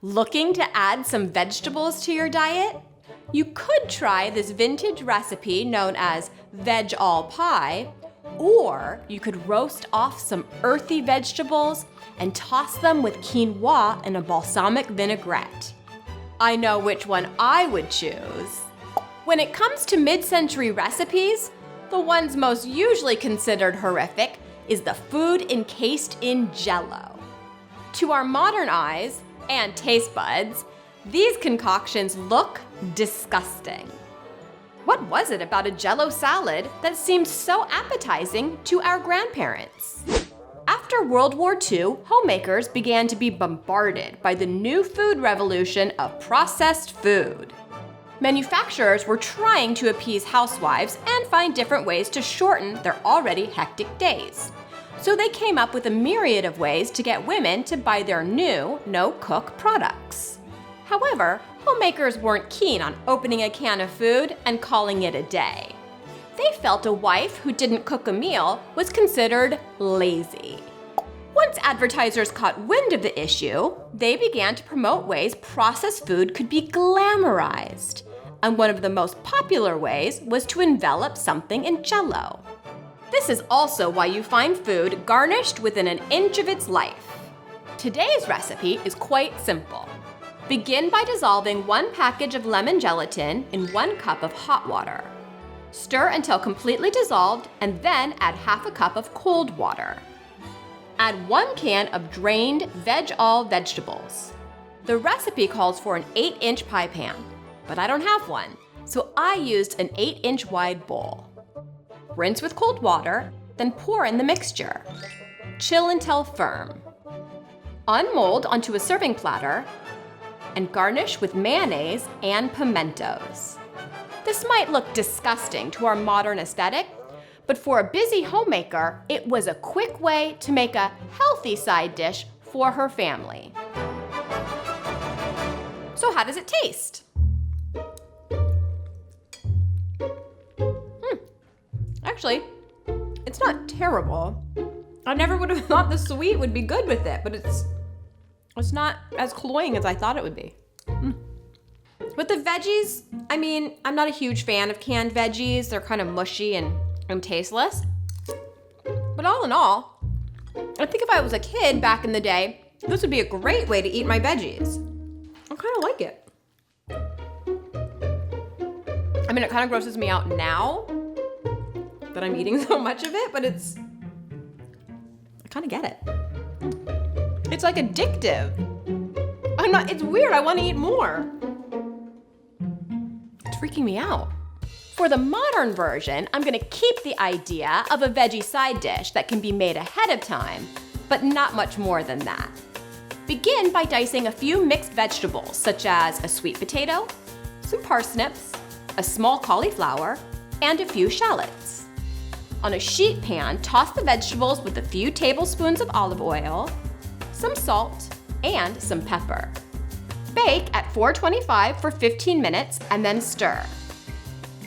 Looking to add some vegetables to your diet? You could try this vintage recipe known as veg-all pie, or you could roast off some earthy vegetables and toss them with quinoa in a balsamic vinaigrette. I know which one I would choose. When it comes to mid-century recipes, the ones most usually considered horrific is the food encased in Jello. To our modern eyes and taste buds, these concoctions look disgusting. What was it about a Jello salad that seemed so appetizing to our grandparents? After World War II, homemakers began to be bombarded by the new food revolution of processed food. Manufacturers were trying to appease housewives and find different ways to shorten their already hectic days. So they came up with a myriad of ways to get women to buy their new no-cook products. However, homemakers weren't keen on opening a can of food and calling it a day. They felt a wife who didn't cook a meal was considered lazy. Once advertisers caught wind of the issue, they began to promote ways processed food could be glamorized. And one of the most popular ways was to envelop something in Jello. This is also why you find food garnished within an inch of its life. Today's recipe is quite simple. Begin by dissolving 1 package of lemon gelatin in 1 cup of hot water. Stir until completely dissolved and then add half a cup of cold water. Add 1 can of drained veg-all vegetables. The recipe calls for an 8-inch pie pan, but I don't have one, so I used an 8-inch wide bowl. Rinse with cold water, then pour in the mixture. Chill until firm. Unmold onto a serving platter and garnish with mayonnaise and pimentos. This might look disgusting to our modern aesthetic, but for a busy homemaker, it was a quick way to make a healthy side dish for her family. So how does it taste? Actually, it's not terrible. I never would have thought the sweet would be good with it, but it's not as cloying as I thought it would be. With the veggies, I'm not a huge fan of canned veggies. They're kind of mushy and tasteless. But all in all, I think if I was a kid back in the day, this would be a great way to eat my veggies. I kind of like it. It kind of grosses me out now that I'm eating so much of it, but I kind of get it. It's like addictive. It's weird, I want to eat more. It's freaking me out. For the modern version, I'm gonna keep the idea of a veggie side dish that can be made ahead of time, but not much more than that. Begin by dicing a few mixed vegetables, such as a sweet potato, some parsnips, a small cauliflower, and a few shallots. On a sheet pan, toss the vegetables with a few tablespoons of olive oil, some salt, and some pepper. Bake at 425 for 15 minutes and then stir.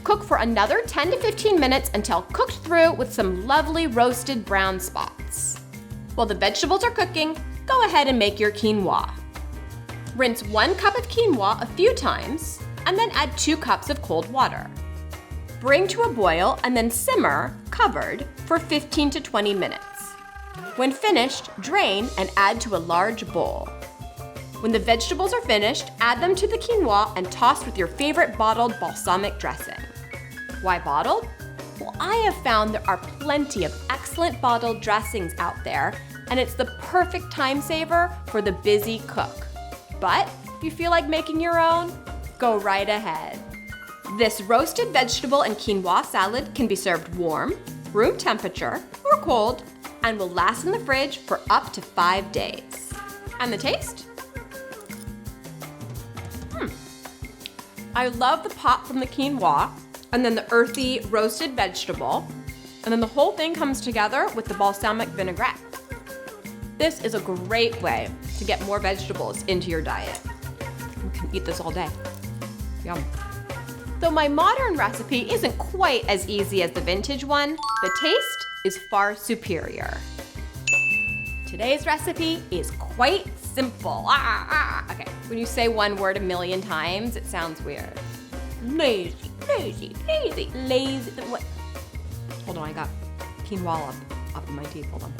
Cook for another 10 to 15 minutes until cooked through with some lovely roasted brown spots. While the vegetables are cooking, go ahead and make your quinoa. Rinse 1 cup of quinoa a few times and then add 2 cups of cold water. Bring to a boil and then simmer, covered, for 15 to 20 minutes. When finished, drain and add to a large bowl. When the vegetables are finished, add them to the quinoa and toss with your favorite bottled balsamic dressing. Why bottled? Well, I have found there are plenty of excellent bottled dressings out there, and it's the perfect time saver for the busy cook. But if you feel like making your own, go right ahead. This roasted vegetable and quinoa salad can be served warm, room temperature, or cold, and will last in the fridge for up to 5 days. And the taste? I love the pop from the quinoa, and then the earthy roasted vegetable, and then the whole thing comes together with the balsamic vinaigrette. This is a great way to get more vegetables into your diet. You can eat this all day. Yum. Though my modern recipe isn't quite as easy as the vintage one, the taste is far superior. Today's recipe is quite simple. Okay, when you say one word a million times, it sounds weird. Lazy, lazy, lazy, lazy. What? Hold on, I got quinoa up in my teeth. Hold on.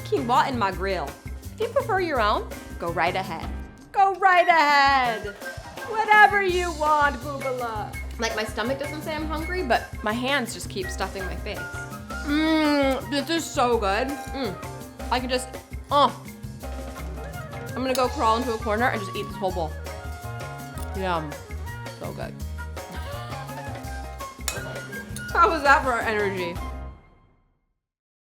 Quinoa in my grill. If you prefer your own, go right ahead. Go right ahead. Whatever you want, boobala. Like, my stomach doesn't say I'm hungry, but my hands just keep stuffing my face. This is so good. I can just, I'm gonna go crawl into a corner and just eat this whole bowl. Yum. So good. How was that for our energy?